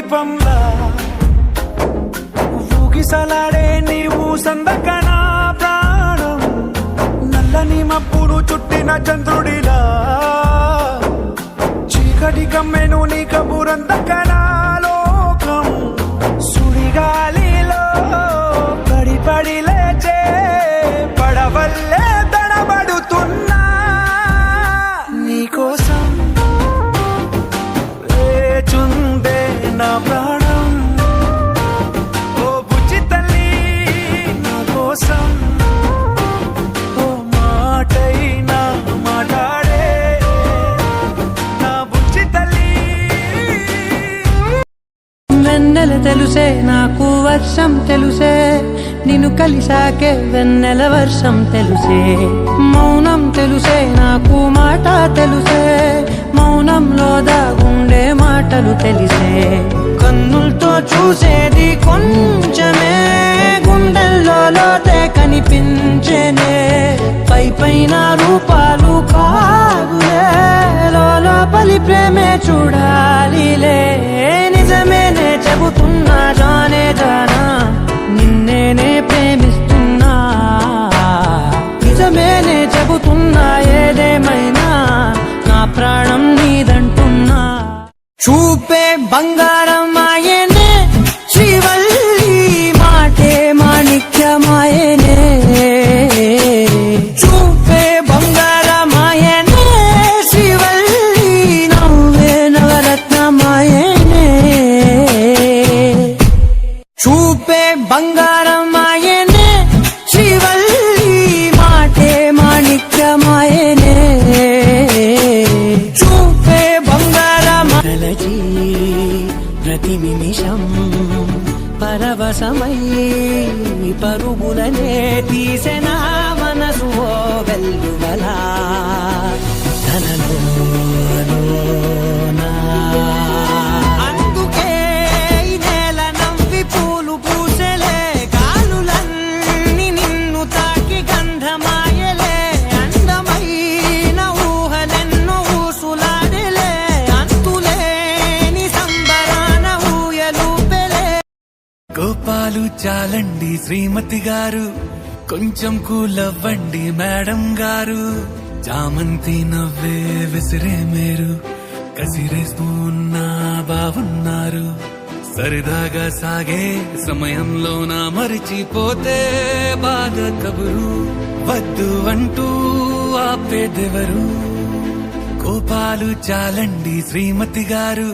దీపంలా ఊగిసలాడే నీవు సందకనా ప్రాణం నల్లని మబ్బును చుట్టిన చంద్రుడిలా చీకటి కమ్మెను నీ కబురందకనా లోకం సుడిగాలిలో పడి పడి లేచే పడవల్లే తడబడుతున్నా నీకోసం లేచుందే నా ప్రాణం ఓ బుజ్జి తల్లి నా కోసం ఓ మాటైనా మాట్లాడే నా బుజ్జి తల్లి. వెన్నెల తెలుసే నాకు వర్షం తెలుసే నిన్ను కలిసాకే వెన్నెల వర్షం తెలుసే మౌనం తెలుసే నాకు మాట తెలుసే మౌనంలో దాగుండే మాటలు తెలిసే కన్నులతో చూసేది కొంచెమే గుండెల్లో లోతే కనిపించేనే పై పైన రూపాలు కాదులే లోపలి ప్రేమే చూడాలిలే నిజమేనే చెబుతున్నా జానే జానా నిన్నేనే ప్రేమిస్తున్నా నిజమేనే చెబుతున్నా ఏదేమైనా నా ప్రాణం నీదంటున్నా చూపే బంగారం ఆయనే శ్రీవల్లి మాటే మాణిక్యమాయనే చూపే బంగారం ఆయనే శ్రీవల్లి నవ్వే నవరత్నమాయనే చూపే బంగారం ఆయనే శ్రీవల్లి మాటే మాణిక్యమాయనే చూపే బంగారం కలచి ప్రతి నిమిషం పరవశమై పరుగులనే తీసెనా మనసు ఓ వెల్లువలా తనలోనా అందుకే ఈ నేల నవ్వి పూలు పూసెలే కాలులన్నీ నిన్ను తాకి గంధమాయలే అందమైన ఊహలెన్నో ఊసులాడలే అంతులేని సంబరాన ఊయలూపెలే. గోపాలు చాలండి శ్రీమతి గారు కొంచెం కూలవ్వండి మేడం గారు చామంతి నవ్వే విసిరే మేరు కసిరేస్తూ ఉన్నా బాగున్నారు సరిదాగా సాగే సమయంలో నా మరిచిపోతే బాధ కబురు వద్దు అంటూ ఆపేదెవరు కోపాలు చాలండి శ్రీమతి గారు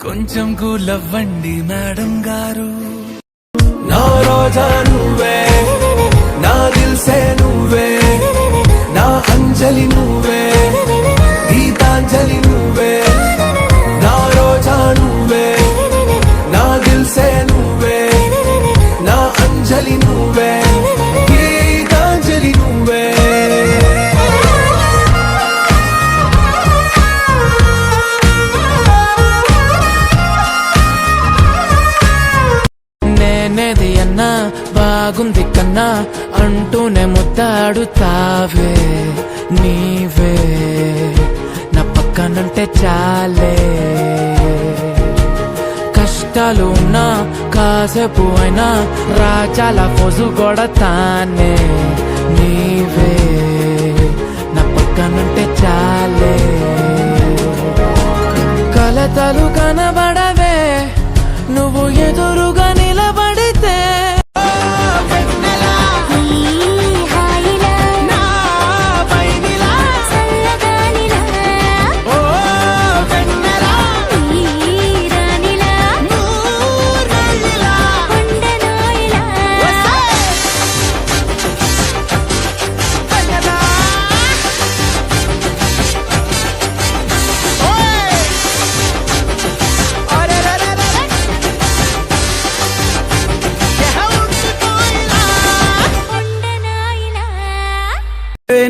కొంచెం కూలవ్వండి మేడం గారు. నా రోజా నువ్వే నా దిల్సే నువ్వే నా అంజలి నువ్వే గీతాంజలి నువ్వే నా రోజా నువ్వే నా దిల్సే నువ్వే నా అంజలి నువ్వే గీతాంజలి నువ్వే. నేనేది అన్నా బాగుంది కన్నా అంటూనే ముద్దాడుతావే నీవే నా పక్కనంటే చాలే కష్టాలు ఉన్నా కాసేపు అయినా రాజాల ఫోజు కొడతానే నీవే నా పక్కనంటే చాలే కలతలు కనబడవే నువ్వు ఎదురుగా నిలబడితే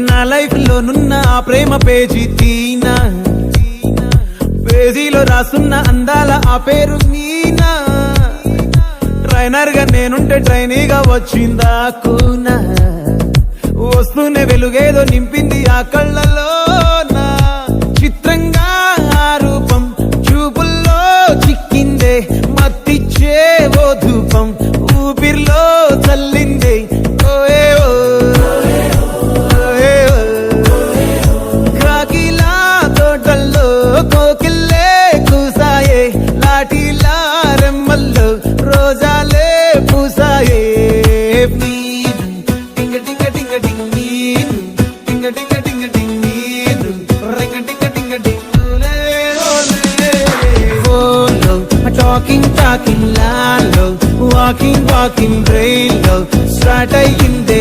నా లైఫ్ లో నున్న ఆ ప్రేమ పేజీ తీనా పేజీలో రాసున్న అందాల ఆ పేరు మీనా ట్రైనర్ గా నేనుంటే ట్రైనీగా వచ్చిందా కూనా వస్తూనే వెలుగేదో నింపింది ఆ కళ్ళలో నా చిత్రంగా ఆ రూపం చూపుల్లో చిక్కిందే డింగ్ నీరు డింగ డింగ డింగ డింగ్ నీరు రింగ డింగ డింగ డింగ్ ఓలే ఓలే ఓలో టాకింగ్ టాకింగ్ లాలో వాకింగ్ వాకింగ్ బ్రెయిన్ లో స్టార్ట్ అయ్యింది